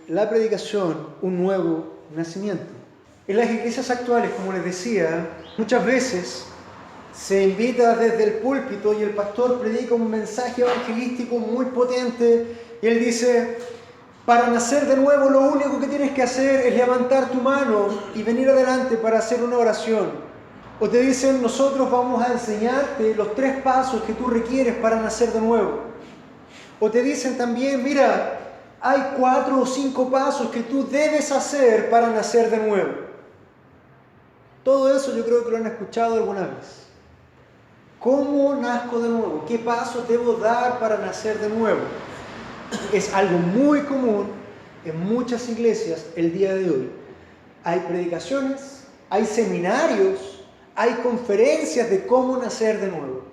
la predicación un nuevo nacimiento. En las iglesias actuales, como les decía, muchas veces se invita desde el púlpito y el pastor predica un mensaje evangelístico muy potente y él dice: para nacer de nuevo lo único que tienes que hacer es levantar tu mano y venir adelante para hacer una oración. O te dicen: nosotros vamos a enseñarte los 3 pasos que tú requieres para nacer de nuevo. O te dicen también: mira, hay 4 o 5 pasos que tú debes hacer para nacer de nuevo. Todo eso yo creo que lo han escuchado alguna vez. ¿Cómo nazco de nuevo? ¿Qué pasos debo dar para nacer de nuevo? Es algo muy común en muchas iglesias el día de hoy. Hay predicaciones, hay seminarios, hay conferencias de cómo nacer de nuevo.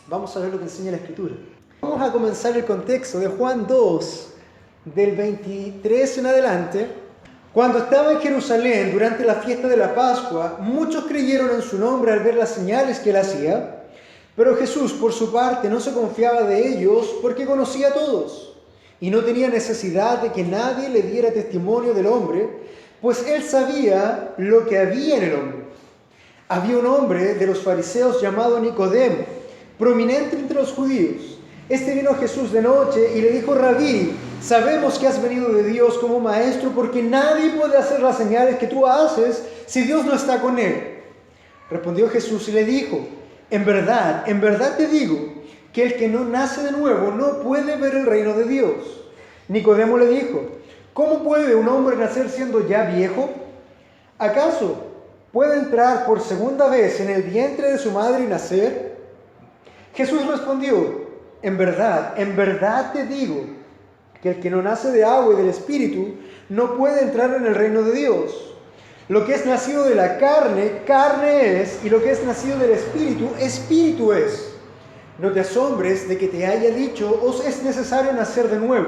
Vamos a ver lo que enseña la Escritura. Vamos a comenzar el contexto de Juan 2, del 23 en adelante. Cuando estaba en Jerusalén durante la fiesta de la Pascua, muchos creyeron en su nombre al ver las señales que él hacía. Pero Jesús, por su parte, no se confiaba de ellos porque conocía a todos y no tenía necesidad de que nadie le diera testimonio del hombre, pues él sabía lo que había en el hombre. Había un hombre de los fariseos llamado Nicodemo, prominente entre los judíos. Este vino a Jesús de noche y le dijo: Rabí, sabemos que has venido de Dios como maestro, porque nadie puede hacer las señales que tú haces si Dios no está con él. Respondió Jesús y le dijo: en verdad te digo que el que no nace de nuevo no puede ver el reino de Dios. Nicodemo le dijo: ¿cómo puede un hombre nacer siendo ya viejo? ¿Acaso puede entrar por segunda vez en el vientre de su madre y nacer? Jesús respondió: en verdad te digo que el que no nace de agua y del Espíritu no puede entrar en el reino de Dios. Lo que es nacido de la carne, carne es, y lo que es nacido del Espíritu, Espíritu es. No te asombres de que te haya dicho: os es necesario nacer de nuevo.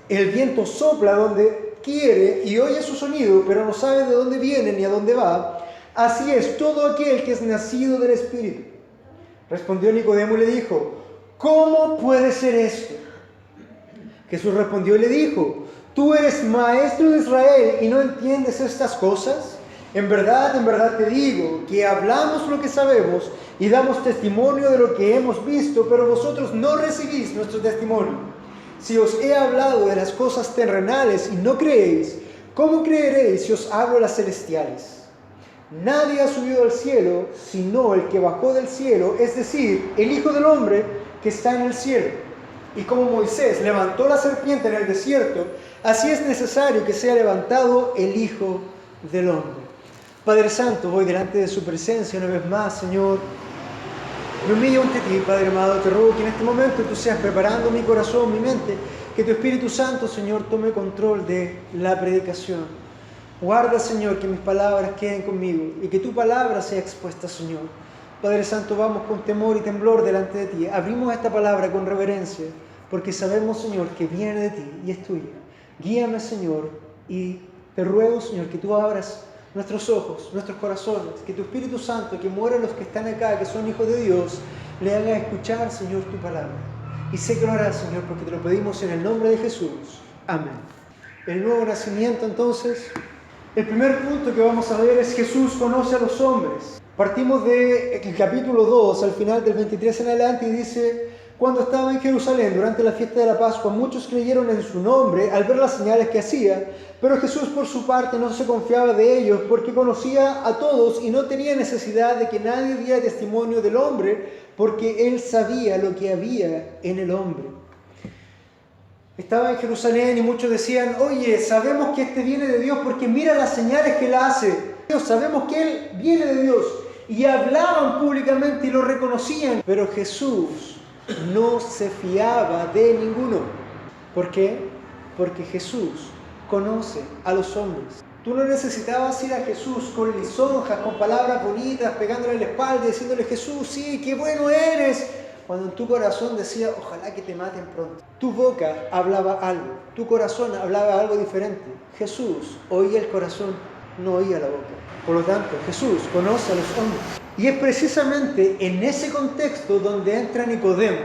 El viento sopla donde quiere y oye su sonido, pero no sabe de dónde viene ni a dónde va. Así es todo aquel que es nacido del Espíritu. Respondió Nicodemo y le dijo: ¿cómo puede ser esto? Jesús respondió y le dijo: ¿tú eres maestro de Israel y no entiendes estas cosas? En verdad te digo que hablamos lo que sabemos y damos testimonio de lo que hemos visto, pero vosotros no recibís nuestro testimonio. Si os he hablado de las cosas terrenales y no creéis, ¿cómo creeréis si os hablo las celestiales? Nadie ha subido al cielo sino el que bajó del cielo, es decir, el Hijo del Hombre que está en el cielo. Y como Moisés levantó la serpiente en el desierto, así es necesario que sea levantado el Hijo del Hombre. Padre Santo, voy delante de su presencia una vez más, Señor. Me humillo ante ti, Padre amado. Te ruego que en este momento tú seas preparando mi corazón, mi mente, que tu Espíritu Santo, Señor, tome control de la predicación. Guarda, Señor, que mis palabras queden conmigo y que tu palabra sea expuesta, Señor. Padre Santo, vamos con temor y temblor delante de ti. Abrimos esta palabra con reverencia, porque sabemos, Señor, que viene de ti y es tuya. Guíame, Señor, y te ruego, Señor, que tú abras nuestros ojos, nuestros corazones, que tu Espíritu Santo, que muera a los que están acá, que son hijos de Dios, le haga escuchar, Señor, tu palabra. Y sé que lo harás, Señor, porque te lo pedimos en el nombre de Jesús. Amén. El nuevo nacimiento, entonces, el primer punto que vamos a ver es: Jesús conoce a los hombres. Partimos del capítulo 2, al final del 23 en adelante, y dice: cuando estaba en Jerusalén durante la fiesta de la Pascua, muchos creyeron en su nombre al ver las señales que hacía, pero Jesús por su parte no se confiaba de ellos porque conocía a todos y no tenía necesidad de que nadie diera testimonio del hombre, porque él sabía lo que había en el hombre. Estaba en Jerusalén y muchos decían: oye, sabemos que este viene de Dios porque mira las señales que él hace. Sabemos que él viene de Dios. Y hablaban públicamente y lo reconocían. Pero Jesús no se fiaba de ninguno. ¿Por qué? Porque Jesús conoce a los hombres. Tú no necesitabas ir a Jesús con lisonjas, con palabras bonitas, pegándole en la espalda y diciéndole: Jesús, sí, qué bueno eres. Cuando en tu corazón decía: ojalá que te maten pronto. Tu boca hablaba algo, tu corazón hablaba algo diferente. Jesús oía el corazón, no oía la boca. Por lo tanto, Jesús conoce a los hombres. Y es precisamente en ese contexto donde entra Nicodemo.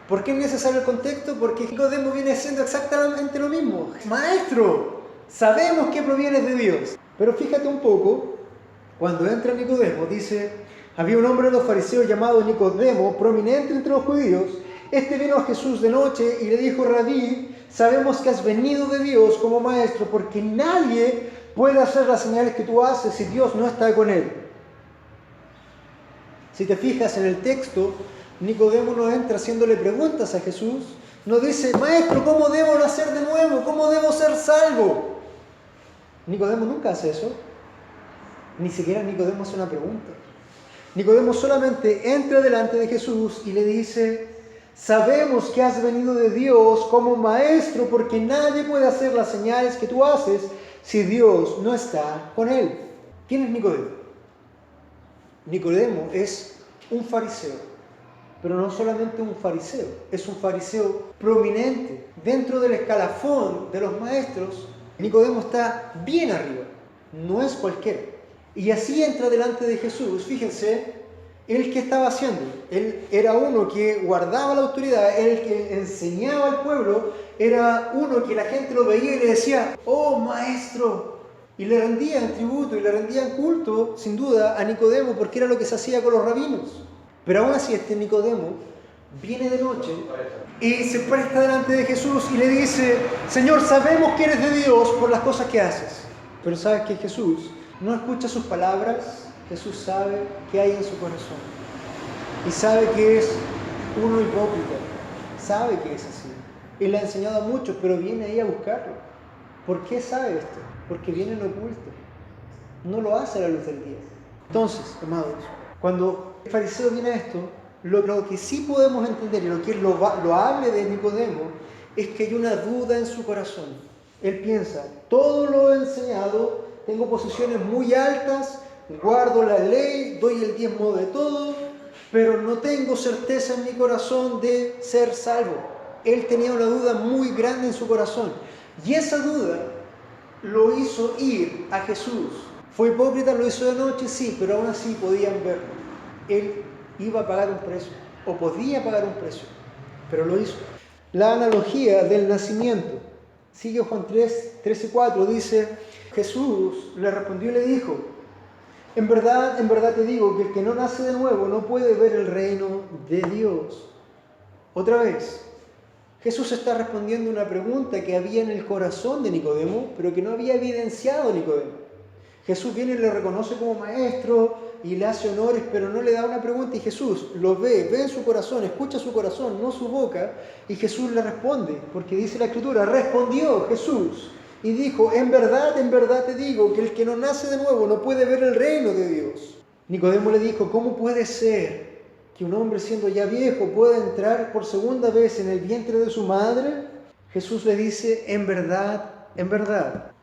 ¿Por qué es necesario el contexto? Porque Nicodemo viene haciendo exactamente lo mismo. Maestro, sabemos que provienes de Dios. Pero fíjate un poco, cuando entra Nicodemo, dice, había un hombre de los fariseos llamado Nicodemo, prominente entre los judíos. Este vino a Jesús de noche y le dijo, Rabí, sabemos que has venido de Dios como maestro, porque nadie puede hacer las señales que tú haces si Dios no está con él. Si te fijas en el texto, Nicodemo no entra haciéndole preguntas a Jesús. No dice, maestro, ¿cómo debo nacer de nuevo? ¿Cómo debo ser salvo? Nicodemo nunca hace eso. Ni siquiera Nicodemo hace una pregunta. Nicodemo solamente entra delante de Jesús y le dice, sabemos que has venido de Dios como maestro, porque nadie puede hacer las señales que tú haces si Dios no está con él. ¿Quién es Nicodemo? Nicodemo es un fariseo. Pero no solamente un fariseo, es un fariseo prominente. Dentro del escalafón de los maestros, Nicodemo está bien arriba, no es cualquiera. Y así entra delante de Jesús. Fíjense, ¿él qué estaba haciendo? Él era uno que guardaba la autoridad, él que enseñaba al pueblo, era uno que la gente lo veía y le decía, oh maestro, y le rendían tributo y le rendían culto, sin duda, a Nicodemo, porque era lo que se hacía con los rabinos. Pero aún así este Nicodemo viene de noche y se presta delante de Jesús y le dice, Señor, sabemos que eres de Dios por las cosas que haces. Pero sabes que Jesús no escucha sus palabras, Jesús sabe qué hay en su corazón. Y sabe que es uno hipócrita, sabe que es así. Él ha enseñado a muchos, pero viene ahí a buscarlo. ¿Por qué sabe esto? Porque viene en oculto. No lo hace a la luz del día. Entonces, amados, cuando el fariseo viene a esto, lo que sí podemos entender y lo que es loable de Nicodemo es que hay una duda en su corazón. Él piensa, todo lo he enseñado, tengo posiciones muy altas, guardo la ley, doy el diezmo de todo, pero no tengo certeza en mi corazón de ser salvo. Él tenía una duda muy grande en su corazón y esa duda lo hizo ir a Jesús. Fue hipócrita, lo hizo de noche, sí, pero aún así podían verlo. Él iba a pagar un precio, o podía pagar un precio, pero lo hizo. La analogía del nacimiento. Sigue Juan 13:4, dice, Jesús le respondió y le dijo, en verdad te digo que el que no nace de nuevo no puede ver el reino de Dios. Otra vez, Jesús está respondiendo una pregunta que había en el corazón de Nicodemo, pero que no había evidenciado Nicodemo. Jesús viene y le reconoce como maestro y le hace honores, pero no le da una pregunta y Jesús lo ve en su corazón, escucha su corazón, no su boca, y Jesús le responde, porque dice la Escritura, respondió Jesús y dijo, en verdad te digo que el que no nace de nuevo no puede ver el reino de Dios. Nicodemo le dijo, ¿cómo puede ser que un hombre siendo ya viejo pueda entrar por segunda vez en el vientre de su madre? Jesús le dice, en verdad.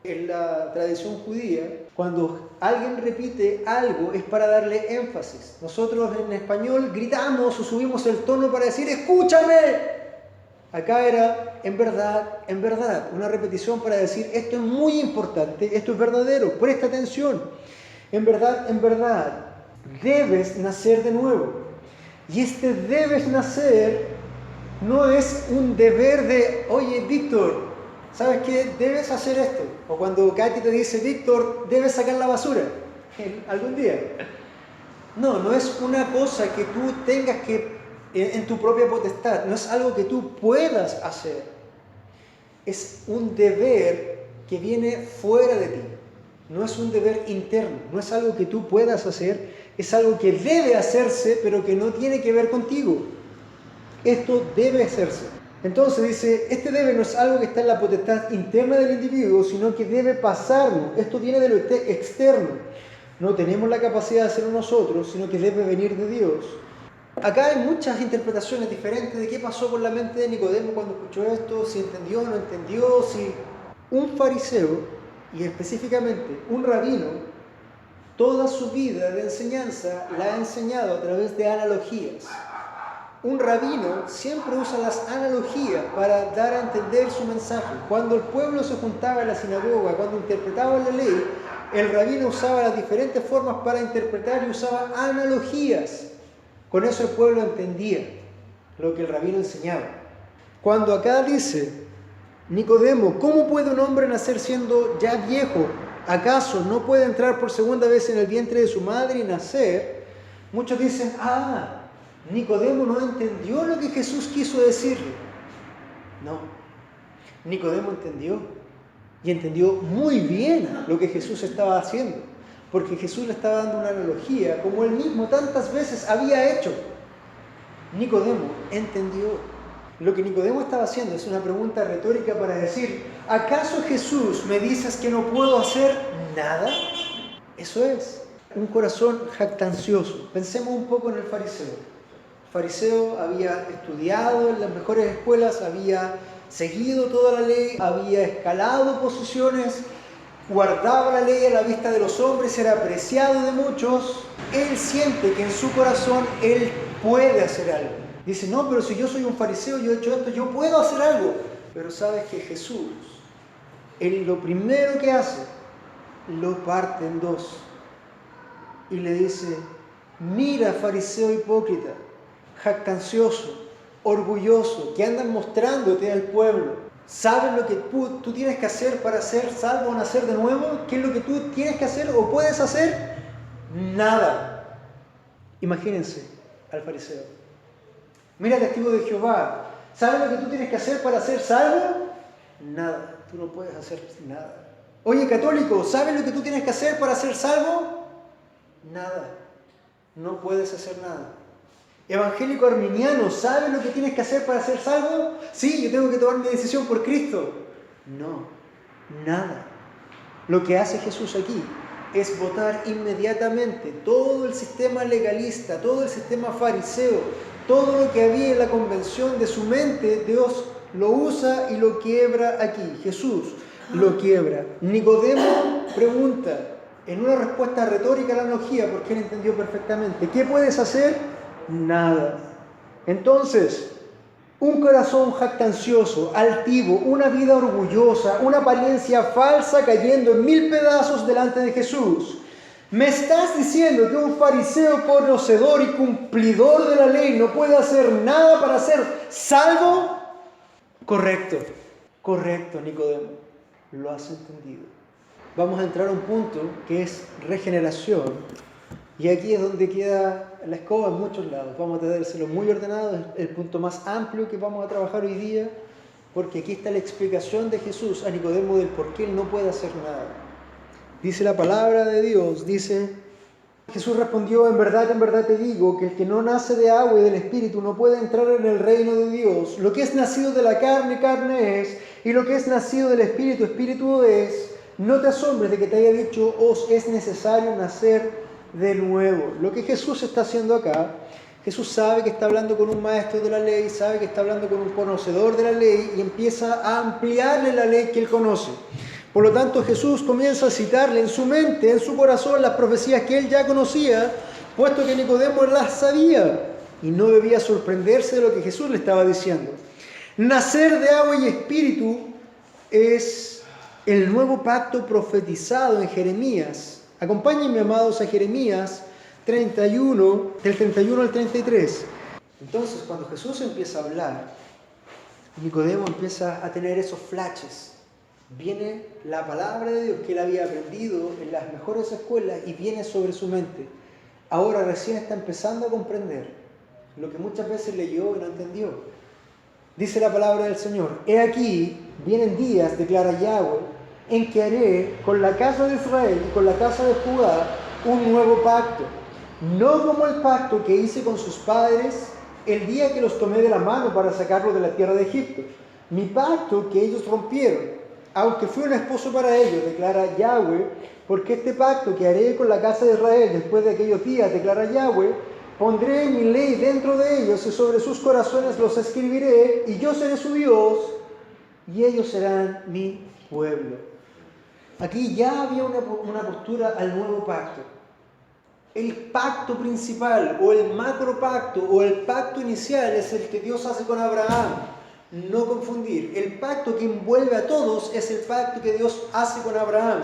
En la tradición judía, cuando alguien repite algo es para darle énfasis. Nosotros en español gritamos o subimos el tono para decir, ¡escúchame! Acá era, en verdad, una repetición para decir, esto es muy importante, esto es verdadero, presta atención. En verdad, debes nacer de nuevo. Y este debes nacer no es un deber de, oye, Víctor, ¿sabes qué? Debes hacer esto. O cuando Katy te dice, Víctor, debes sacar la basura algún día. No es una cosa que tú tengas que, en tu propia potestad, no es algo que tú puedas hacer. Es un deber que viene fuera de ti. No es un deber interno, no es algo que tú puedas hacer, es algo que debe hacerse, pero que no tiene que ver contigo. Esto debe hacerse. Entonces dice, este debe no es algo que está en la potestad interna del individuo, sino que debe pasarlo. Esto viene de lo externo. No tenemos la capacidad de hacerlo nosotros, sino que debe venir de Dios. Acá hay muchas interpretaciones diferentes de qué pasó por la mente de Nicodemo cuando escuchó esto, si entendió o no entendió, si un fariseo, y específicamente un rabino, toda su vida de enseñanza la ha enseñado a través de analogías. Un rabino siempre usa las analogías para dar a entender su mensaje. Cuando el pueblo se juntaba en la sinagoga, cuando interpretaba la ley, el rabino usaba las diferentes formas para interpretar y usaba analogías. Con eso el pueblo entendía. lo que el rabino enseñaba. Cuando acá dice Nicodemo, ¿cómo puede un hombre nacer siendo ya viejo? ¿Acaso no puede entrar por segunda vez en el vientre de su madre y nacer? Muchos dicen, Nicodemo no entendió lo que Jesús quiso decirle. No, Nicodemo entendió, y entendió muy bien lo que Jesús estaba haciendo, porque Jesús le estaba dando una analogía como él mismo tantas veces había hecho. Nicodemo entendió. Lo que Nicodemo estaba haciendo es una pregunta retórica para decir, ¿acaso Jesús me dices que no puedo hacer nada? Eso es un corazón jactancioso. Pensemos un poco en el fariseo. El fariseo había estudiado en las mejores escuelas, había seguido toda la ley, había escalado posiciones, guardaba la ley a la vista de los hombres, era apreciado de muchos. Él siente que en su corazón él puede hacer algo. Dice, no, pero si yo soy un fariseo, yo he hecho esto, yo puedo hacer algo. Pero sabes que Jesús, él lo primero que hace, lo parte en dos. Y le dice, mira, fariseo hipócrita, jactancioso, orgulloso, que andan mostrándote al pueblo. ¿Sabes lo que tú tienes que hacer para ser salvo o nacer de nuevo? ¿Qué es lo que tú tienes que hacer o puedes hacer? Nada. Imagínense al fariseo. Mira, testigo de Jehová, ¿sabes lo que tú tienes que hacer para ser salvo? Nada, tú no puedes hacer nada. Oye, católico, ¿sabes lo que tú tienes que hacer para ser salvo? Nada, no puedes hacer nada. Evangélico arminiano, ¿sabes lo que tienes que hacer para ser salvo? Sí, yo tengo que tomar mi decisión por Cristo. No, nada. Lo que hace Jesús aquí es botar inmediatamente todo el sistema legalista, todo el sistema fariseo, todo lo que había en la convención de su mente. Dios lo usa y lo quiebra aquí. Jesús lo quiebra. Nicodemo pregunta, en una respuesta retórica a la analogía, porque él entendió perfectamente, ¿qué puedes hacer? Nada. Entonces, un corazón jactancioso, altivo, una vida orgullosa, una apariencia falsa cayendo en 1000 pedazos delante de Jesús. ¿Me estás diciendo que un fariseo conocedor y cumplidor de la ley no puede hacer nada para ser salvo? Correcto, Nicodemo, lo has entendido. Vamos a entrar a un punto que es regeneración. Y aquí es donde queda la escoba en muchos lados. Vamos a tenérselo muy ordenado, es el punto más amplio que vamos a trabajar hoy día, porque aquí está la explicación de Jesús a Nicodemo del por qué él no puede hacer nada. Dice la palabra de Dios, dice, Jesús respondió, en verdad te digo, que el que no nace de agua y del Espíritu no puede entrar en el reino de Dios. Lo que es nacido de la carne, carne es, y lo que es nacido del Espíritu, Espíritu es. No te asombres de que te haya dicho, os es necesario nacer de nuevo. Lo que Jesús está haciendo acá, Jesús sabe que está hablando con un maestro de la ley, sabe que está hablando con un conocedor de la ley y empieza a ampliarle la ley que él conoce. Por lo tanto, Jesús comienza a citarle en su mente, en su corazón, las profecías que él ya conocía, puesto que Nicodemo las sabía y no debía sorprenderse de lo que Jesús le estaba diciendo. Nacer de agua y espíritu es el nuevo pacto profetizado en Jeremías. Acompáñenme, amados, a Jeremías 31, del 31 al 33. Entonces, cuando Jesús empieza a hablar, Nicodemo empieza a tener esos flashes. Viene la palabra de Dios que él había aprendido en las mejores escuelas y viene sobre su mente. Ahora recién está empezando a comprender lo que muchas veces leyó y no entendió. Dice la palabra del Señor, he aquí, vienen días, declara Yahweh, en que haré con la casa de Israel y con la casa de Judá un nuevo pacto, no como el pacto que hice con sus padres el día que los tomé de la mano para sacarlos de la tierra de Egipto, mi pacto que ellos rompieron, aunque fui un esposo para ellos, declara Yahweh, porque este pacto que haré con la casa de Israel después de aquellos días, declara Yahweh, pondré mi ley dentro de ellos y sobre sus corazones los escribiré, y yo seré su Dios, y ellos serán mi pueblo. Aquí ya había una postura al nuevo pacto. El pacto principal, o el macro pacto, o el pacto inicial es el que Dios hace con Abraham. No confundir. El pacto que envuelve a todos es el pacto que Dios hace con Abraham.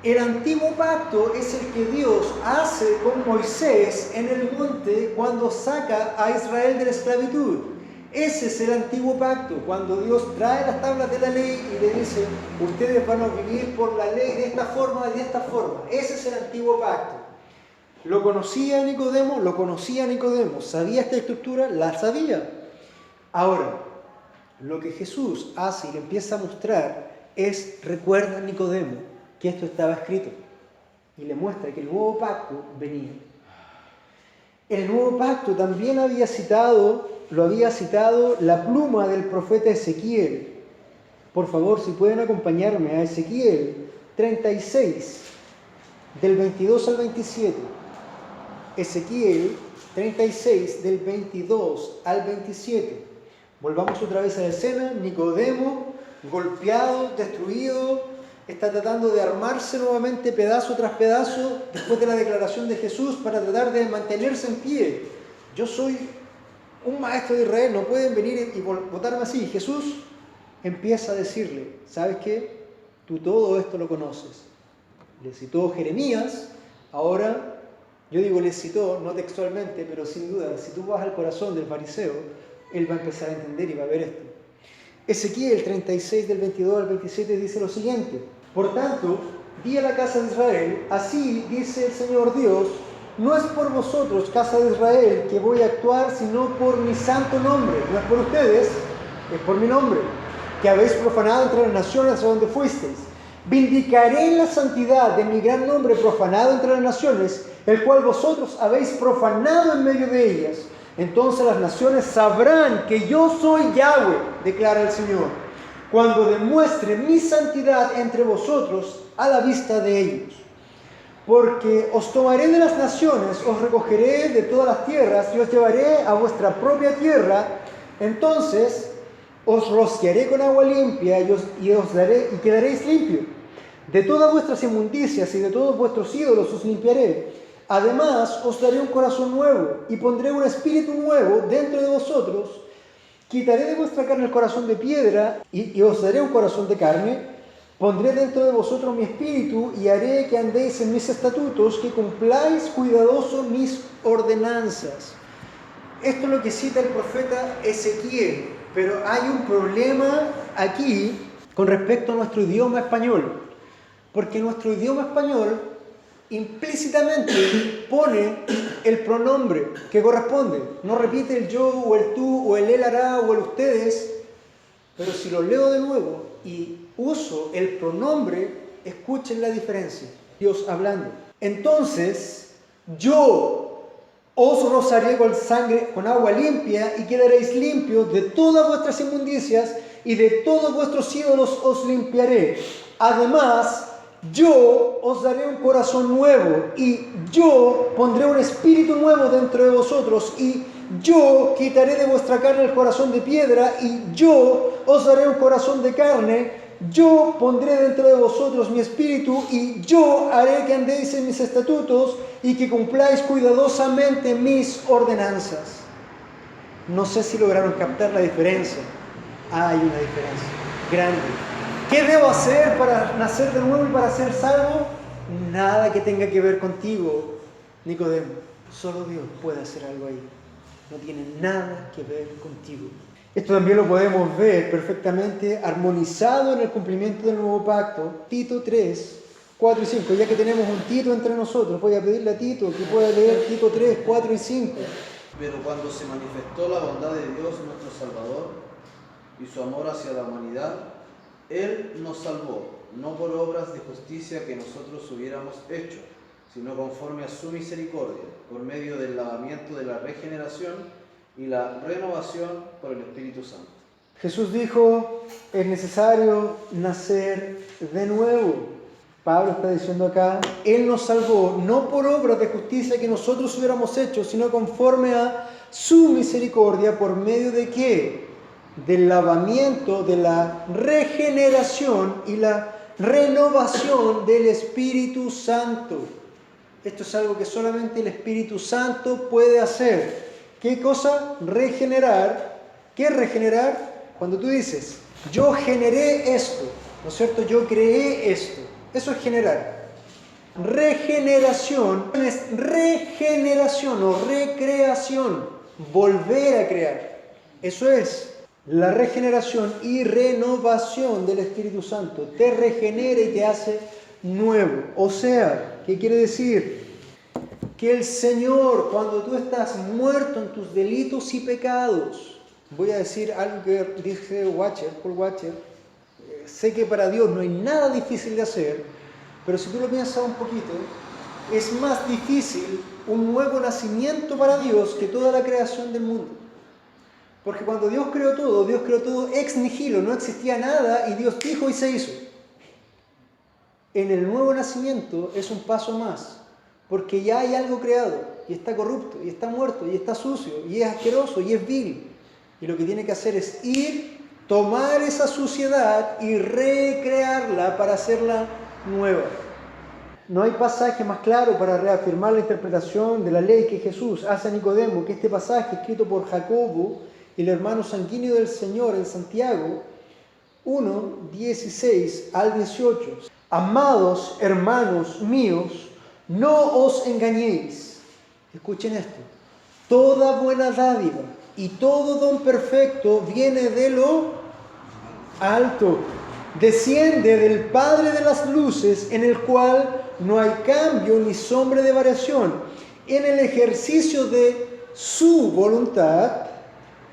El antiguo pacto es el que Dios hace con Moisés en el monte cuando saca a Israel de la esclavitud. Ese es el antiguo pacto, cuando Dios trae las tablas de la ley y le dice, ustedes van a vivir por la ley de esta forma y de esta forma. Ese es el antiguo pacto. ¿Lo conocía Nicodemo? Lo conocía Nicodemo. ¿Sabía esta estructura? La sabía. Ahora, lo que Jesús hace y le empieza a mostrar es, recuerda Nicodemo, que esto estaba escrito. Y le muestra que el nuevo pacto venía. El nuevo pacto también lo había citado la pluma del profeta Ezequiel. Por favor, si pueden acompañarme a Ezequiel 36, del 22 al 27. Ezequiel 36, del 22 al 27. Volvamos otra vez a la escena. Nicodemo, golpeado, destruido, está tratando de armarse nuevamente pedazo tras pedazo después de la declaración de Jesús para tratar de mantenerse en pie. Yo soy un maestro de Israel, no pueden venir y votarme así. Jesús empieza a decirle, ¿sabes qué? Tú todo esto lo conoces. Le citó Jeremías, ahora, yo digo le citó, no textualmente, pero sin duda, si tú vas al corazón del fariseo, él va a empezar a entender y va a ver esto. Ezequiel 36 del 22 al 27 dice lo siguiente: por tanto, di a la casa de Israel, así dice el Señor Dios, no es por vosotros, casa de Israel, que voy a actuar, sino por mi santo nombre. No es por ustedes, es por mi nombre, que habéis profanado entre las naciones a donde fuisteis. Vindicaré la santidad de mi gran nombre profanado entre las naciones, el cual vosotros habéis profanado en medio de ellas. Entonces las naciones sabrán que yo soy Yahweh, declara el Señor, cuando demuestre mi santidad entre vosotros a la vista de ellos. Porque os tomaré de las naciones, os recogeré de todas las tierras y os llevaré a vuestra propia tierra. Entonces os rociaré con agua limpia y quedaréis limpios. De todas vuestras inmundicias y de todos vuestros ídolos os limpiaré. Además os daré un corazón nuevo y pondré un espíritu nuevo dentro de vosotros. Quitaré de vuestra carne el corazón de piedra y os daré un corazón de carne. Pondré dentro de vosotros mi espíritu y haré que andéis en mis estatutos, que cumpláis cuidadoso mis ordenanzas. Esto es lo que cita el profeta Ezequiel, pero hay un problema aquí con respecto a nuestro idioma español, porque nuestro idioma español implícitamente pone el pronombre que corresponde. No repite el yo o el tú o el él hará o el ustedes, pero si lo leo de nuevo y uso el pronombre, escuchen la diferencia. Dios hablando. Entonces, yo os rociaré con sangre, con agua limpia, y quedaréis limpios de todas vuestras inmundicias, y de todos vuestros ídolos os limpiaré. Además, yo os daré un corazón nuevo, y yo pondré un espíritu nuevo dentro de vosotros, y yo quitaré de vuestra carne el corazón de piedra, y yo os daré un corazón de carne. Yo pondré dentro de vosotros mi espíritu, y yo haré que andéis en mis estatutos, y que cumpláis cuidadosamente mis ordenanzas. No sé si lograron captar la diferencia. Hay una diferencia grande. ¿Qué debo hacer para nacer de nuevo y para ser salvo? Nada que tenga que ver contigo, Nicodemo. Solo Dios puede hacer algo ahí. No tiene nada que ver contigo. Esto también lo podemos ver perfectamente armonizado en el cumplimiento del nuevo pacto. Tito 3, 4 y 5. Ya que tenemos un Tito entre nosotros, voy a pedirle a Tito que pueda leer Tito 3, 4 y 5. Pero cuando se manifestó la bondad de Dios nuestro Salvador y su amor hacia la humanidad, Él nos salvó, no por obras de justicia que nosotros hubiéramos hecho, sino conforme a su misericordia, por medio del lavamiento de la regeneración y la renovación por el Espíritu Santo. Jesús dijo, es necesario nacer de nuevo. Pablo está diciendo acá, Él nos salvó, no por obras de justicia que nosotros hubiéramos hecho, sino conforme a su misericordia, ¿por medio de qué? Del lavamiento, de la regeneración y la renovación del Espíritu Santo. Esto es algo que solamente el Espíritu Santo puede hacer. ¿Qué cosa? Regenerar. ¿Qué es regenerar? Cuando tú dices, yo generé esto, ¿no es cierto? Yo creé esto. Eso es generar. Regeneración es regeneración o recreación, volver a crear. Eso es la regeneración y renovación del Espíritu Santo. Te regenera y te hace nuevo. O sea, ¿qué quiere decir? Que el Señor, cuando tú estás muerto en tus delitos y pecados, voy a decir algo que dice Paul Washer, sé que para Dios no hay nada difícil de hacer, pero si tú lo piensas un poquito, es más difícil un nuevo nacimiento para Dios que toda la creación del mundo. Porque cuando Dios creó todo ex nihilo, no existía nada y Dios dijo y se hizo. En el nuevo nacimiento es un paso más, porque ya hay algo creado y está corrupto y está muerto y está sucio y es asqueroso y es vil. Y lo que tiene que hacer es ir, tomar esa suciedad y recrearla para hacerla nueva. No hay pasaje más claro para reafirmar la interpretación de la ley que Jesús hace a Nicodemo que este pasaje escrito por Jacobo, el hermano sanguíneo del Señor en Santiago 1, 16 al 18. Amados hermanos míos, no os engañéis. Escuchen esto. Toda buena dádiva y todo don perfecto viene de lo alto. Desciende del Padre de las luces, en el cual no hay cambio ni sombra de variación. En el ejercicio de su voluntad,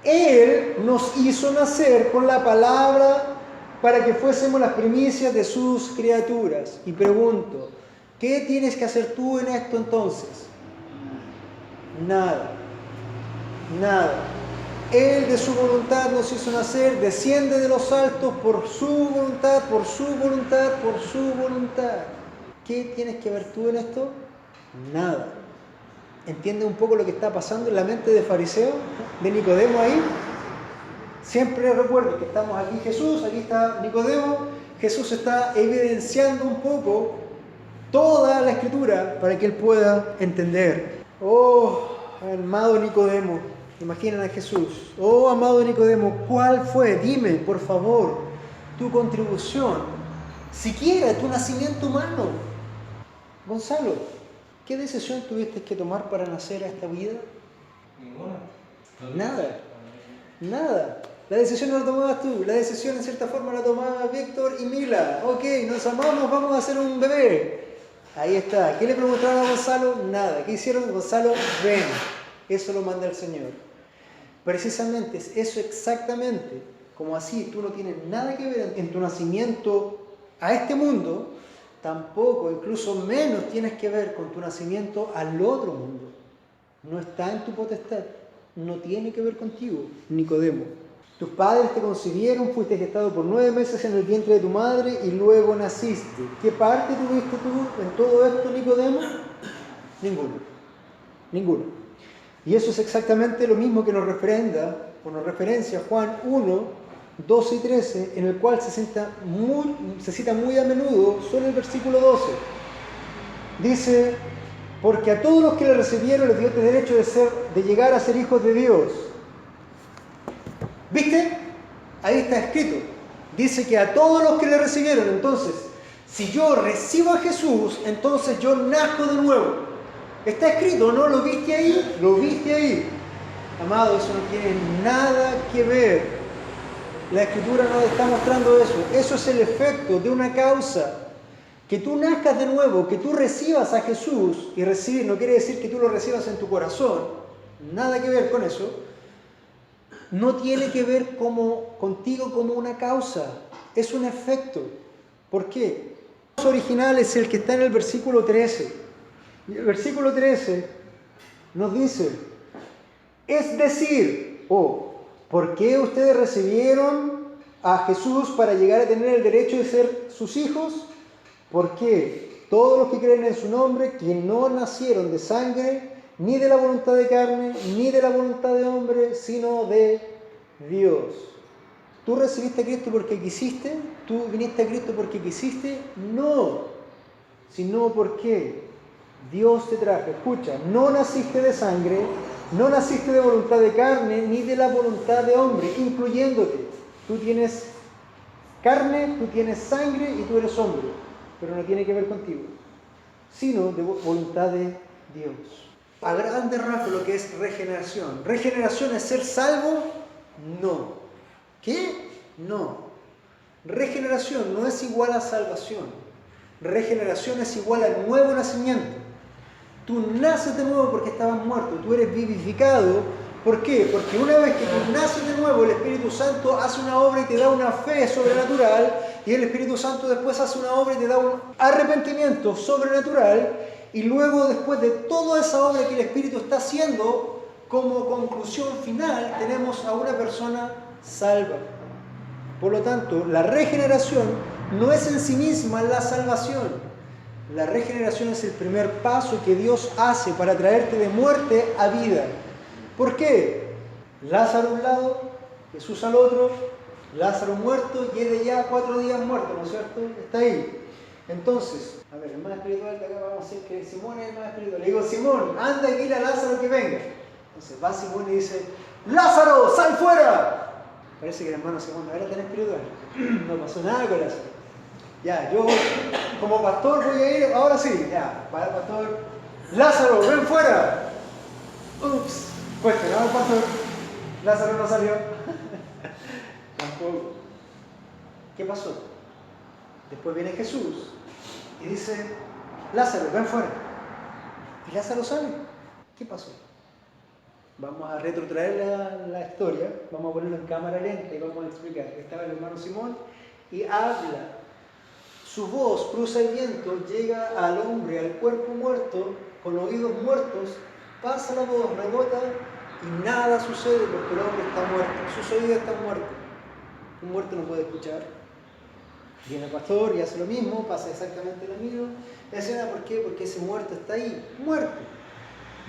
Él nos hizo nacer con la palabra para que fuésemos las primicias de sus criaturas. Y pregunto, ¿qué tienes que hacer tú en esto entonces? Nada. Él de su voluntad nos hizo nacer, desciende de los altos por su voluntad. ¿Qué tienes que ver tú en esto? Nada. ¿Entiendes un poco lo que está pasando en la mente de fariseo, de Nicodemo ahí? Siempre recuerdo que estamos aquí Jesús, aquí está Nicodemo. Jesús está evidenciando un poco toda la Escritura para que él pueda entender. Oh, amado Nicodemo, imaginen a Jesús. Oh, amado Nicodemo, ¿cuál fue? Dime, por favor, tu contribución, siquiera tu nacimiento humano. Gonzalo, ¿qué decisión tuviste que tomar para nacer a esta vida? Ninguna. Nada. La decisión no la tomabas tú, la decisión en cierta forma la tomaba Víctor y Mila. Ok, nos amamos, vamos a hacer un bebé. Ahí está. ¿Qué le preguntaron a Gonzalo? Nada. ¿Qué hicieron? Gonzalo, ven. Eso lo manda el Señor. Precisamente es eso exactamente. Como así tú no tienes nada que ver en tu nacimiento a este mundo, tampoco, incluso menos tienes que ver con tu nacimiento al otro mundo. No está en tu potestad. No tiene que ver contigo, Nicodemo. Tus padres te concibieron, fuiste gestado por 9 meses en el vientre de tu madre y luego naciste. ¿Qué parte tuviste tú en todo esto, Nicodemo? Ninguno. Y eso es exactamente lo mismo que nos referencia Juan 1, 12 y 13, en el cual se cita muy a menudo, solo el versículo 12. Dice, porque a todos los que le recibieron les dio el derecho de llegar a ser hijos de Dios. ¿Viste? Ahí está escrito. Dice que a todos los que le recibieron. Entonces, si yo recibo a Jesús, entonces yo nazco de nuevo. Está escrito, ¿no? ¿Lo viste ahí? Lo viste ahí. Amado, eso no tiene nada que ver. La Escritura nos está mostrando eso. Eso es el efecto de una causa. Que tú nazcas de nuevo, que tú recibas a Jesús, y recibir no quiere decir que tú lo recibas en tu corazón, nada que ver con eso, no tiene que ver contigo como una causa, es un efecto. ¿Por qué? El original es el que está en el versículo 13. Y el versículo 13 nos dice, es decir, ¿por qué ustedes recibieron a Jesús para llegar a tener el derecho de ser sus hijos? Porque todos los que creen en su nombre, que no nacieron de sangre, ni de la voluntad de carne, ni de la voluntad de hombre, sino de Dios. ¿Tú recibiste a Cristo porque quisiste? ¿Tú viniste a Cristo porque quisiste? No, sino porque Dios te trajo. Escucha, no naciste de sangre, no naciste de voluntad de carne, ni de la voluntad de hombre, incluyéndote. Tú tienes carne, tú tienes sangre y tú eres hombre. Pero no tiene que ver contigo. sino de voluntad de Dios. A grandes rasgos lo que es regeneración. ¿Regeneración es ser salvo? No. ¿Qué? No. Regeneración no es igual a salvación. Regeneración es igual a nuevo nacimiento. Tú naces de nuevo porque estabas muerto. Tú eres vivificado. ¿Por qué? Porque una vez que tú naces de nuevo, el Espíritu Santo hace una obra y te da una fe sobrenatural. Y el Espíritu Santo después hace una obra y te da un arrepentimiento sobrenatural. Y luego, después de toda esa obra que el Espíritu está haciendo, como conclusión final, tenemos a una persona salva. Por lo tanto, la regeneración no es en sí misma la salvación. La regeneración es el primer paso que Dios hace para traerte de muerte a vida. ¿Por qué? Lázaro a un lado, Jesús al otro, Lázaro muerto y él ya 4 días muerto, ¿no es cierto? Está ahí. Entonces, a ver, el más espiritual de acá vamos a decir que Simón es el más espiritual. Le digo, Simón, anda y dile a Lázaro que venga. Entonces va Simón y dice, ¡Lázaro, sal fuera! Parece que el hermano Simón no era tan espiritual. No pasó nada con Lázaro. Ya, yo como pastor voy a ir, ahora sí, ya, para el pastor, Lázaro, ven fuera. Ups, cuestionado el pastor, Lázaro no salió. Tampoco. ¿Qué pasó? Después viene Jesús y dice, Lázaro, ven fuera. Y Lázaro sale. ¿Qué pasó? Vamos a retrotraer la historia, vamos a ponerlo en cámara lenta y vamos a explicar. Estaba el hermano Simón y habla. Su voz cruza el viento, llega al hombre, al cuerpo muerto, con oídos muertos, pasa la voz, rebota y nada sucede porque el hombre está muerto. Sus oídos están muertos. Un muerto no puede escuchar. Viene el pastor y hace lo mismo, pasa exactamente lo mismo. ¿Por qué? Porque ese muerto está ahí, muerto.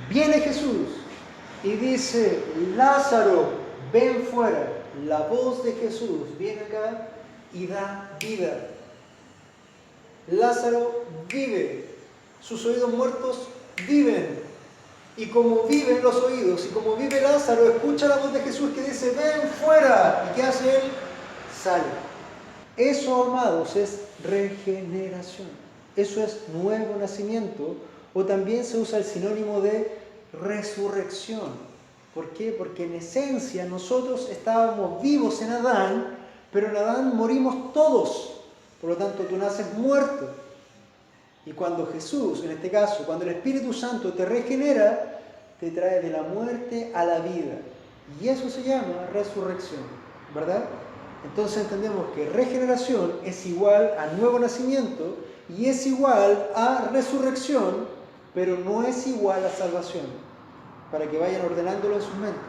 Viene Jesús y dice, Lázaro, ven fuera. La voz de Jesús viene acá y da vida. Lázaro vive. Sus oídos muertos viven. Y como viven los oídos y como vive Lázaro, escucha la voz de Jesús que dice, ven fuera. ¿Y qué hace él? Sale. Eso, amados, es regeneración. Eso es nuevo nacimiento, o también se usa el sinónimo de resurrección. ¿Por qué? Porque en esencia nosotros estábamos vivos en Adán, pero en Adán morimos todos. Por lo tanto, tú naces muerto. Y cuando Jesús, en este caso, cuando el Espíritu Santo te regenera, te trae de la muerte a la vida. Y eso se llama resurrección, ¿verdad? Entonces entendemos que regeneración es igual a nuevo nacimiento y es igual a resurrección, pero no es igual a salvación, para que vayan ordenándolo en sus mentes.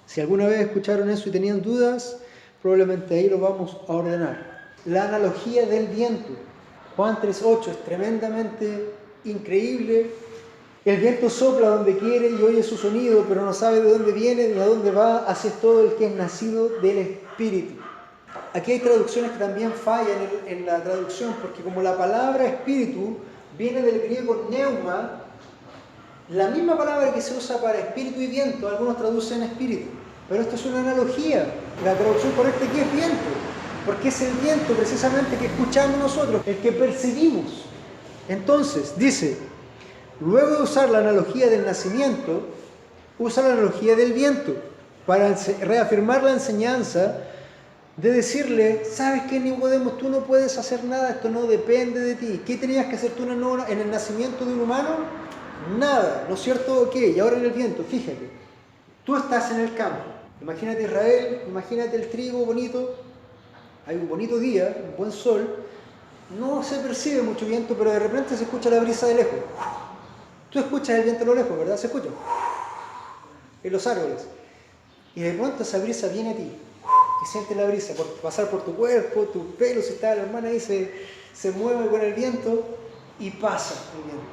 Si alguna vez escucharon eso y tenían dudas, probablemente ahí lo vamos a ordenar. La analogía del viento. Juan 3:8 es tremendamente increíble. El viento sopla donde quiere y oye su sonido, pero no sabe de dónde viene ni a dónde va. Así es todo el que es nacido del Espíritu. Aquí hay traducciones que también fallan en la traducción, porque como la palabra espíritu viene del griego pneuma, la misma palabra que se usa para espíritu y viento, algunos traducen espíritu. Pero esto es una analogía. La traducción correcta aquí es viento, porque es el viento precisamente que escuchamos nosotros, el que percibimos. Entonces, dice, luego de usar la analogía del nacimiento, usa la analogía del viento para reafirmar la enseñanza de decirle, ¿sabes qué, Nicodemo? Tú no puedes hacer nada, esto no depende de ti. ¿Qué tenías que hacer tú en el nacimiento de un humano? Nada, ¿no es cierto? Ok, y ahora en el viento, fíjate, tú estás en el campo, imagínate Israel, imagínate el trigo bonito, hay un bonito día, un buen sol, no se percibe mucho viento, pero de repente se escucha la brisa de lejos. Tú escuchas el viento a lo lejos, ¿verdad? Se escucha en los árboles. Y de pronto esa brisa viene a ti. Y sientes la brisa pasar por tu cuerpo, tu pelo, si está la hermana ahí, se mueve con el viento y pasa el viento.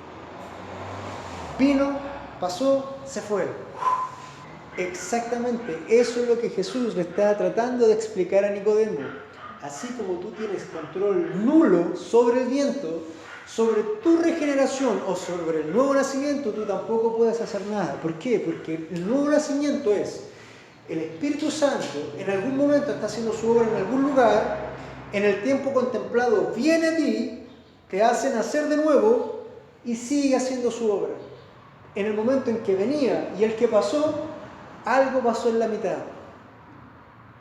Vino, pasó, se fue. Exactamente, eso es lo que Jesús le está tratando de explicar a Nicodemo. Así como tú tienes control nulo sobre el viento, sobre tu regeneración o sobre el nuevo nacimiento, tú tampoco puedes hacer nada. ¿Por qué? Porque el nuevo nacimiento es el Espíritu Santo, en algún momento está haciendo su obra en algún lugar, en el tiempo contemplado viene a ti, te hace nacer de nuevo, y sigue haciendo su obra. En el momento en que venía y el que pasó, algo pasó en la mitad.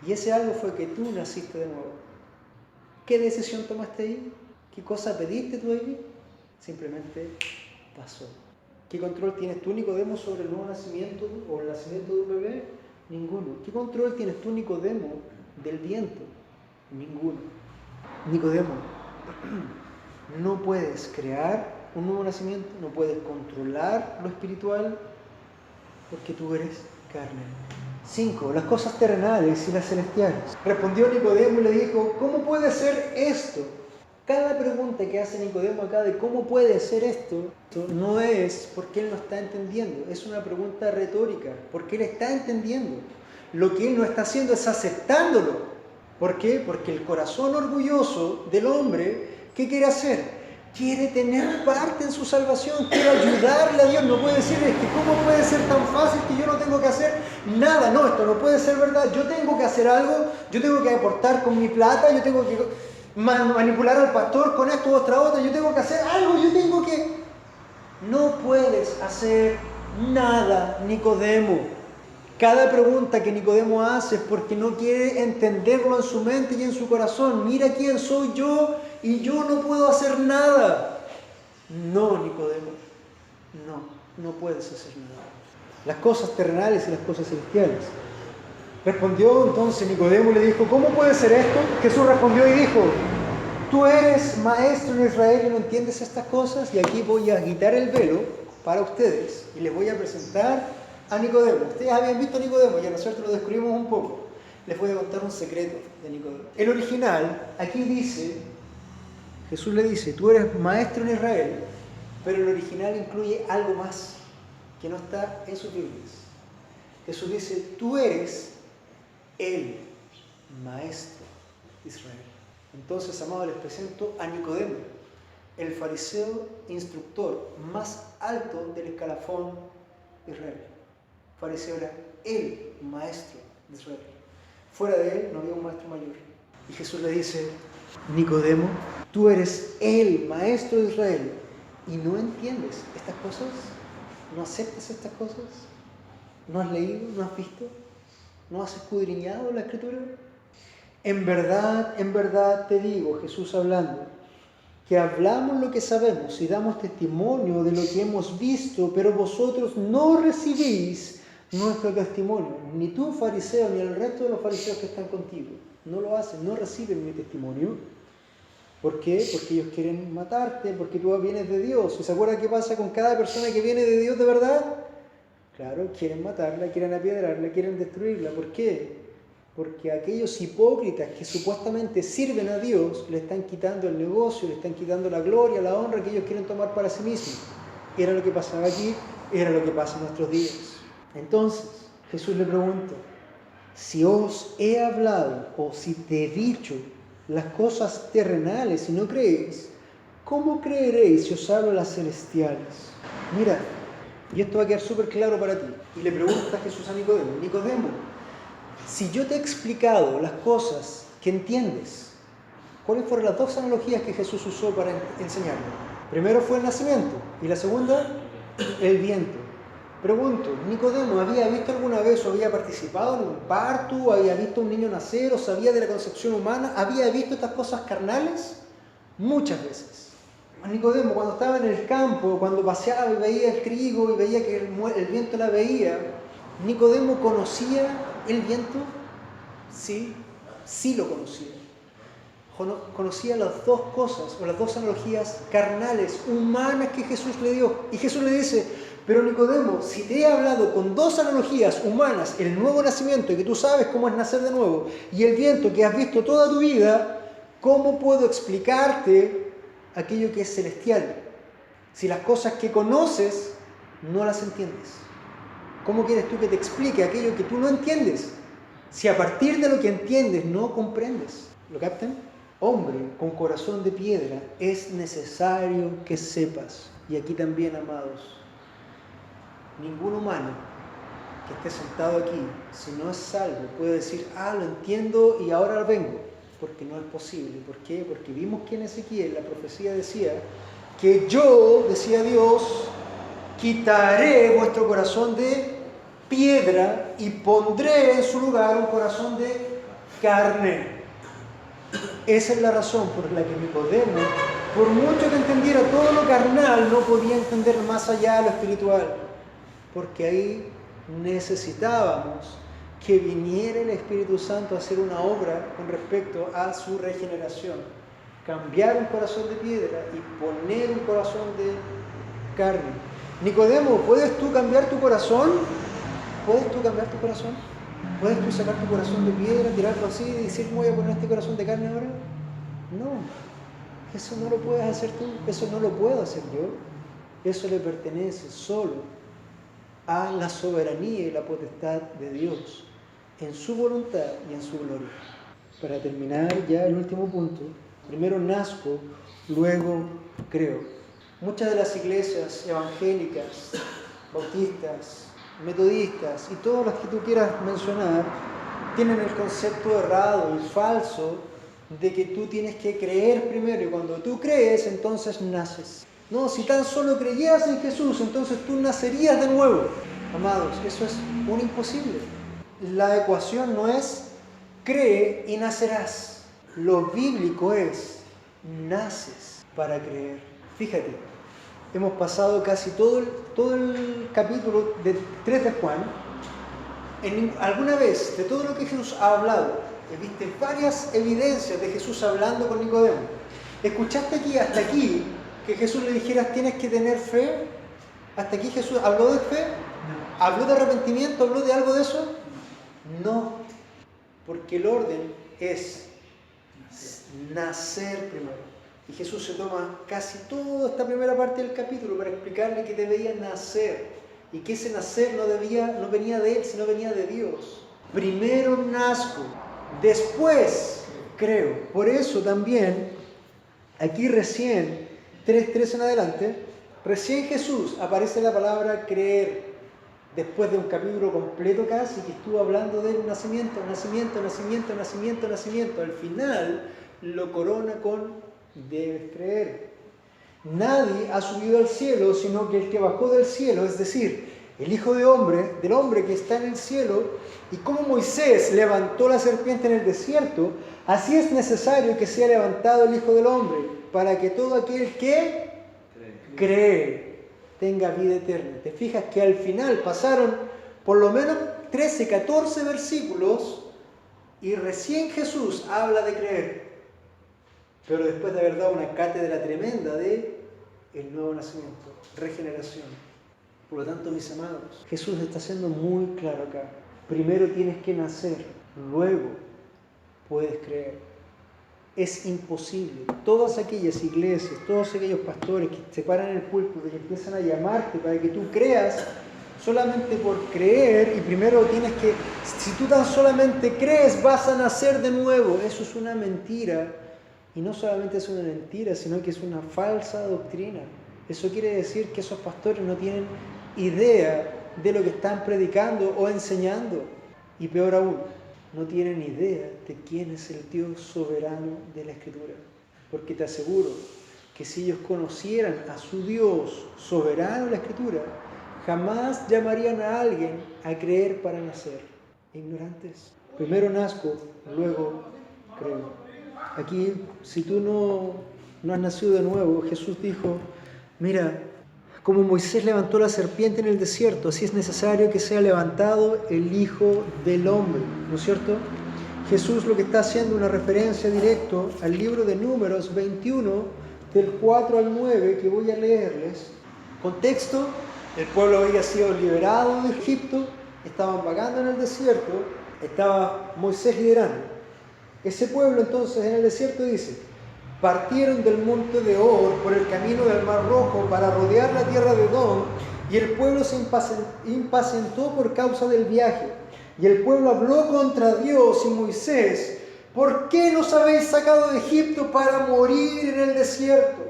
Y ese algo fue que tú naciste de nuevo. ¿Qué decisión tomaste ahí? ¿Qué cosa pediste tú ahí? Simplemente pasó. ¿Qué control tienes tú, Nicodemo, sobre el nuevo nacimiento o el nacimiento de un bebé? Ninguno. ¿Qué control tienes tú, Nicodemo, del viento? Ninguno. Nicodemo, no puedes crear un nuevo nacimiento, no puedes controlar lo espiritual, porque tú eres carne. 5. Las cosas terrenales y las celestiales. Respondió Nicodemo y le dijo, ¿cómo puede ser esto? Cada pregunta que hace Nicodemo acá de cómo puede ser esto, no es porque él no está entendiendo, es una pregunta retórica, porque él está entendiendo. Lo que él no está haciendo es aceptándolo. ¿Por qué? Porque el corazón orgulloso del hombre, ¿qué quiere hacer? Quiere tener parte en su salvación, quiere ayudarle a Dios. No puede decir, es que ¿cómo puede ser tan fácil que yo no tengo que hacer nada? No, esto no puede ser verdad. Yo tengo que hacer algo, yo tengo que aportar con mi plata, yo tengo que manipular al pastor con esto, otra, yo tengo que hacer algo, yo tengo que... No puedes hacer nada, Nicodemo. Cada pregunta que Nicodemo hace es porque no quiere entenderlo en su mente y en su corazón. Mira quién soy yo y yo no puedo hacer nada. No, Nicodemo, no puedes hacer nada. Las cosas terrenales y las cosas celestiales. Respondió entonces Nicodemo y le dijo, ¿cómo puede ser esto? Jesús respondió y dijo, tú eres maestro en Israel y no entiendes estas cosas. Y aquí voy a quitar el velo para ustedes y les voy a presentar a Nicodemo. Ustedes habían visto a Nicodemo, ya nosotros lo descubrimos un poco. Les voy a contar un secreto de Nicodemo. El original, aquí dice, Jesús le dice, tú eres maestro en Israel, pero el original incluye algo más que no está en sus Biblias. Jesús dice, tú eres el maestro de Israel. Entonces, amados, les presento a Nicodemo, el fariseo instructor más alto del escalafón de Israel. Fariseo era el maestro de Israel. Fuera de él no había un maestro mayor. Y Jesús le dice, Nicodemo, tú eres el maestro de Israel y no entiendes estas cosas, no aceptas estas cosas, no has leído, no has visto, no has escudriñado la Escritura. En verdad te digo, Jesús hablando, que hablamos lo que sabemos y damos testimonio de lo que hemos visto, pero vosotros no recibís nuestro testimonio, ni tú, fariseo, ni el resto de los fariseos que están contigo. No lo hacen, no reciben mi testimonio. ¿Por qué? Porque ellos quieren matarte, porque tú vienes de Dios. ¿Y se acuerdan qué pasa con cada persona que viene de Dios de verdad? Claro, quieren matarla, quieren apiedrarla, quieren destruirla. ¿Por qué? Porque aquellos hipócritas que supuestamente sirven a Dios le están quitando el negocio, le están quitando la gloria, la honra que ellos quieren tomar para sí mismos. Era lo que pasaba aquí, era lo que pasa en nuestros días. Entonces, Jesús le pregunta, si os he hablado o si te he dicho las cosas terrenales y no creéis, ¿cómo creeréis si os hablo las celestiales? Mira, y esto va a quedar súper claro para ti. Y le pregunta Jesús a Nicodemo, Nicodemo, si yo te he explicado las cosas que entiendes, ¿cuáles fueron las dos analogías que Jesús usó para enseñarlo? Primero fue el nacimiento y la segunda, el viento. Pregunto, Nicodemo, ¿había visto alguna vez o había participado en un parto? ¿Había visto a un niño nacer o sabía de la concepción humana? ¿Había visto estas cosas carnales? Muchas veces. Nicodemo, cuando estaba en el campo, cuando paseaba y veía el trigo y veía que el viento la veía, ¿Nicodemo conocía el viento? Sí lo conocía. Conocía las dos cosas o las dos analogías carnales, humanas que Jesús le dio. Y Jesús le dice, pero Nicodemo, si te he hablado con dos analogías humanas, el nuevo nacimiento, y que tú sabes cómo es nacer de nuevo, y el viento que has visto toda tu vida, ¿cómo puedo explicarte aquello que es celestial? Si las cosas que conoces no las entiendes. ¿Cómo quieres tú que te explique aquello que tú no entiendes? Si a partir de lo que entiendes no comprendes. ¿Lo captan? Hombre con corazón de piedra, es necesario que sepas. Y aquí también, amados, ningún humano que esté sentado aquí, si no es salvo, puede decir, lo entiendo y ahora lo vengo. Porque no es posible. ¿Por qué? Porque vimos que en Ezequiel la profecía decía que yo, decía Dios, quitaré vuestro corazón de piedra y pondré en su lugar un corazón de carne. Esa es la razón por la que Nicodemo, por mucho que entendiera todo lo carnal, no podía entender más allá de lo espiritual, porque ahí necesitábamos que viniera el Espíritu Santo a hacer una obra con respecto a su regeneración, cambiar un corazón de piedra y poner un corazón de carne. Nicodemo, ¿puedes tú cambiar tu corazón? ¿Puedes tú cambiar tu corazón? ¿Puedes tú sacar tu corazón de piedra, tirarlo así y decir, voy a poner este corazón de carne ahora? No, eso no lo puedes hacer tú, eso no lo puedo hacer yo. Eso le pertenece solo a la soberanía y la potestad de Dios, en su voluntad y en su gloria. Para terminar ya el último punto, primero nazco, luego creo. Muchas de las iglesias evangélicas, bautistas, metodistas y todas las que tú quieras mencionar, tienen el concepto errado y falso de que tú tienes que creer primero y cuando tú crees, entonces naces. No, si tan solo creyeras en Jesús, entonces tú nacerías de nuevo. Amados, eso es un imposible. La ecuación no es cree y nacerás. Lo bíblico es naces para creer. Fíjate, hemos pasado casi todo el capítulo 3 de Juan. Alguna vez, de todo lo que Jesús ha hablado, viste varias evidencias de Jesús hablando con Nicodemo. ¿Escuchaste hasta aquí, que Jesús le dijera tienes que tener fe? ¿Hasta aquí Jesús habló de fe? No. ¿Habló de arrepentimiento? ¿Habló de algo de eso? No, porque el orden es nacer primero. Y Jesús se toma casi toda esta primera parte del capítulo para explicarle que debía nacer y que ese nacer no venía de él, sino venía de Dios. Primero nazco, después creo. Por eso también, aquí recién, 3:3 en adelante, recién Jesús aparece la palabra creer, después de un capítulo completo casi que estuvo hablando del nacimiento. Al final lo corona con debes creer. Nadie ha subido al cielo sino que el que bajó del cielo, es decir, el Hijo del hombre que está en el cielo. Y como Moisés levantó la serpiente en el desierto, así es necesario que sea levantado el Hijo del Hombre, para que todo aquel que cree tenga vida eterna. Te fijas que al final pasaron por lo menos 13, 14 versículos y recién Jesús habla de creer. Pero después de haber dado una cátedra tremenda de el nuevo nacimiento, regeneración. Por lo tanto, mis amados, Jesús está siendo muy claro acá. Primero tienes que nacer, luego puedes creer. Es imposible. Todas aquellas iglesias, todos aquellos pastores que se paran en el púlpito y empiezan a llamarte para que tú creas solamente por creer, y primero tienes que, si tú tan solamente crees, vas a nacer de nuevo. Eso es una mentira. Y no solamente es una mentira, sino que es una falsa doctrina. Eso quiere decir que esos pastores no tienen idea de lo que están predicando o enseñando. Y peor aún, no tienen idea de quién es el Dios soberano de la Escritura. Porque te aseguro que si ellos conocieran a su Dios soberano de la Escritura, jamás llamarían a alguien a creer para nacer. Ignorantes. Primero nazco, luego creo. Aquí, si tú no has nacido de nuevo, Jesús dijo, mira, como Moisés levantó la serpiente en el desierto, así es necesario que sea levantado el Hijo del Hombre, ¿no es cierto? Jesús lo que está haciendo una referencia directa al libro de Números 21, del 4 al 9, que voy a leerles. Contexto, el pueblo había sido liberado de Egipto, estaban vagando en el desierto, estaba Moisés liderando. Ese pueblo entonces en el desierto dice, partieron del monte de Or por el camino del Mar Rojo para rodear la tierra de Edom, y el pueblo se impacientó por causa del viaje. Y el pueblo habló contra Dios y Moisés, ¿por qué nos habéis sacado de Egipto para morir en el desierto?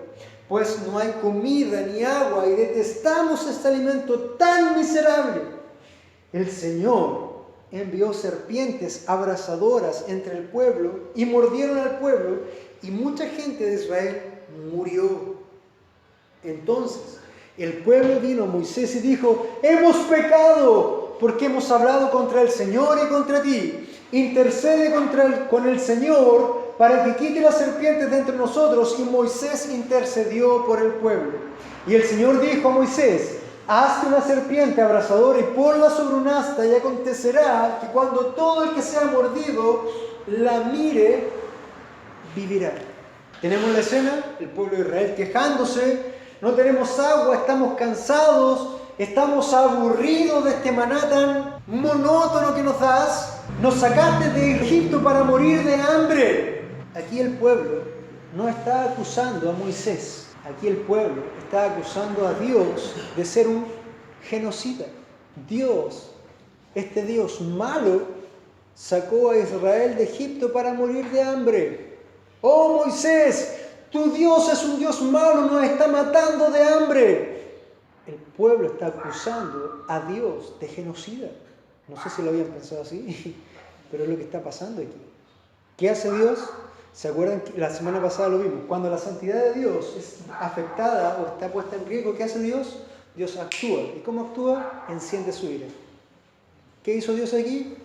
Pues no hay comida ni agua y detestamos este alimento tan miserable. El Señor envió serpientes abrasadoras entre el pueblo y mordieron al pueblo, y mucha gente de Israel murió. Entonces, el pueblo vino a Moisés y dijo: hemos pecado porque hemos hablado contra el Señor y contra ti. Intercede con el Señor para que quite las serpientes de entre nosotros. Y Moisés intercedió por el pueblo. Y el Señor dijo a Moisés: hazte una serpiente abrasadora y ponla sobre un asta, y acontecerá que cuando todo el que sea mordido la mire, vivirá. Tenemos la escena, el pueblo de Israel quejándose: no tenemos agua, estamos cansados, estamos aburridos de este maná tan monótono que nos das. Nos sacaste de Egipto para morir de hambre. Aquí el pueblo no está acusando a Moisés. Aquí el pueblo está acusando a Dios de ser un genocida. Dios, este Dios malo, sacó a Israel de Egipto para morir de hambre. ¡Oh, Moisés! Tu Dios es un Dios malo, nos está matando de hambre. El pueblo está acusando a Dios de genocida. No sé si lo habían pensado así, pero es lo que está pasando aquí. ¿Qué hace Dios? ¿Se acuerdan que la semana pasada lo vimos? Cuando la santidad de Dios es afectada o está puesta en riesgo, ¿qué hace Dios? Dios actúa. ¿Y cómo actúa? Enciende su ira. ¿Qué hizo Dios aquí?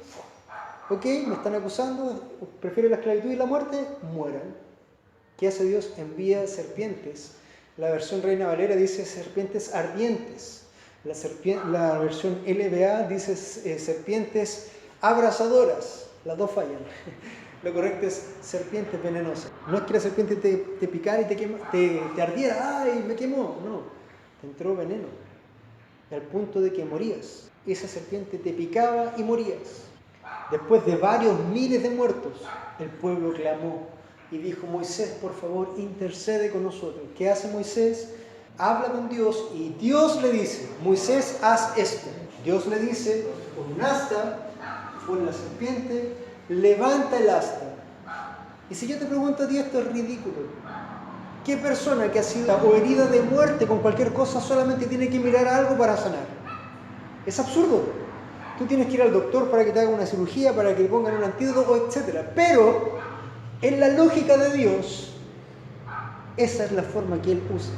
Ok, me están acusando, prefieren la esclavitud y la muerte, mueran. ¿Qué hace Dios? Envía serpientes. La versión Reina Valera dice serpientes ardientes. La versión LBA dice serpientes abrasadoras. Las dos fallan. Lo correcto es serpientes venenosas. No es que la serpiente te picara y te ardiera. ¡Ay, me quemó! No, te entró veneno. Al punto de que morías. Esa serpiente te picaba y morías. Después de varios miles de muertos, el pueblo clamó y dijo: Moisés, por favor, intercede con nosotros. ¿Qué hace Moisés? Habla con Dios y Dios le dice: Moisés, haz esto. Dios le dice: con un asta, pon la serpiente, levanta el asta. Y si yo te pregunto a ti, esto es ridículo. ¿Qué persona que ha sido o herida de muerte con cualquier cosa solamente tiene que mirar algo para sanar? Es absurdo. Tú tienes que ir al doctor para que te haga una cirugía, para que le pongan un antídoto, etc. Pero, en la lógica de Dios, esa es la forma que Él usa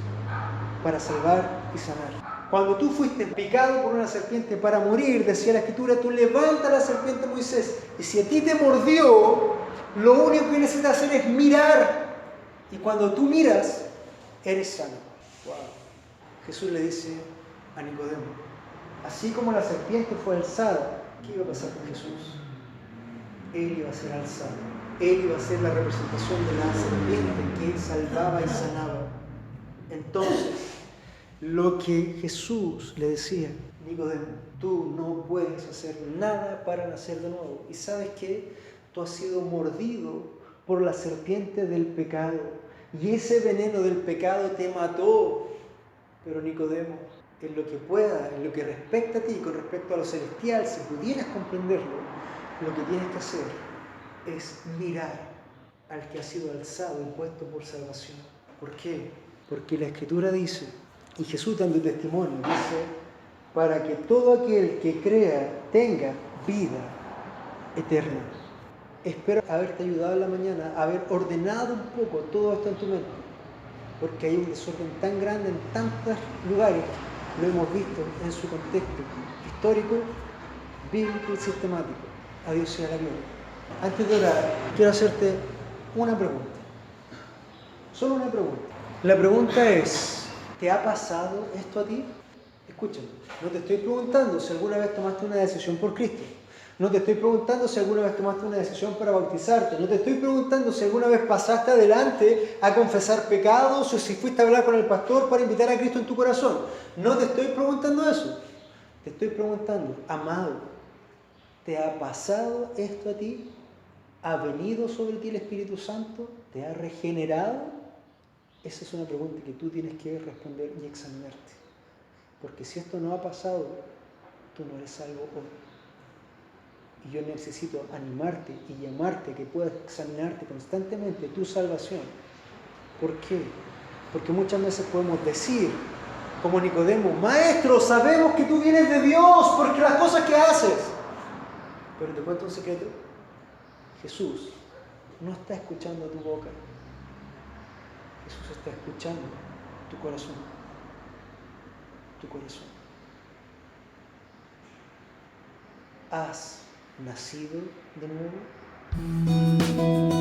para salvar y sanar. Cuando tú fuiste picado por una serpiente para morir, decía la Escritura, tú levantas la serpiente, Moisés, y si a ti te mordió, lo único que necesitas hacer es mirar. Y cuando tú miras, eres sano. Wow. Jesús le dice a Nicodemo: así como la serpiente fue alzada, ¿qué iba a pasar con Jesús? Él iba a ser alzado. Él iba a ser la representación de la serpiente que salvaba y sanaba. Entonces, lo que Jesús le decía: Nicodemo, tú no puedes hacer nada para nacer de nuevo. ¿Y sabes qué? Tú has sido mordido por la serpiente del pecado. Y ese veneno del pecado te mató. Pero Nicodemo, en lo que pueda, en lo que respecta a ti, con respecto a lo celestial, si pudieras comprenderlo, lo que tienes que hacer es mirar al que ha sido alzado y puesto por salvación. ¿Por qué? Porque la Escritura dice, y Jesús dando testimonio, dice: para que todo aquel que crea tenga vida eterna. Espero haberte ayudado en la mañana a haber ordenado un poco todo esto en tu mente, porque hay un desorden tan grande en tantos lugares. Lo hemos visto en su contexto histórico, bíblico y sistemático. A Dios sea la gloria. Antes de orar, quiero hacerte una pregunta. Solo una pregunta. La pregunta es: ¿te ha pasado esto a ti? Escúchame, no te estoy preguntando si alguna vez tomaste una decisión por Cristo. No te estoy preguntando si alguna vez tomaste una decisión para bautizarte. No te estoy preguntando si alguna vez pasaste adelante a confesar pecados o si fuiste a hablar con el pastor para invitar a Cristo en tu corazón. No te estoy preguntando eso. Te estoy preguntando: amado, ¿te ha pasado esto a ti? ¿Ha venido sobre ti el Espíritu Santo? ¿Te ha regenerado? Esa es una pregunta que tú tienes que responder y examinarte. Porque si esto no ha pasado, tú no eres salvo hoy. Y yo necesito animarte y llamarte a que puedas examinarte constantemente tu salvación. ¿Por qué? Porque muchas veces podemos decir, como Nicodemo: Maestro, sabemos que tú vienes de Dios porque las cosas que haces. Pero te cuento un secreto: Jesús no está escuchando tu boca. Jesús está escuchando tu corazón. tu corazón. ¿Has nacido de nuevo?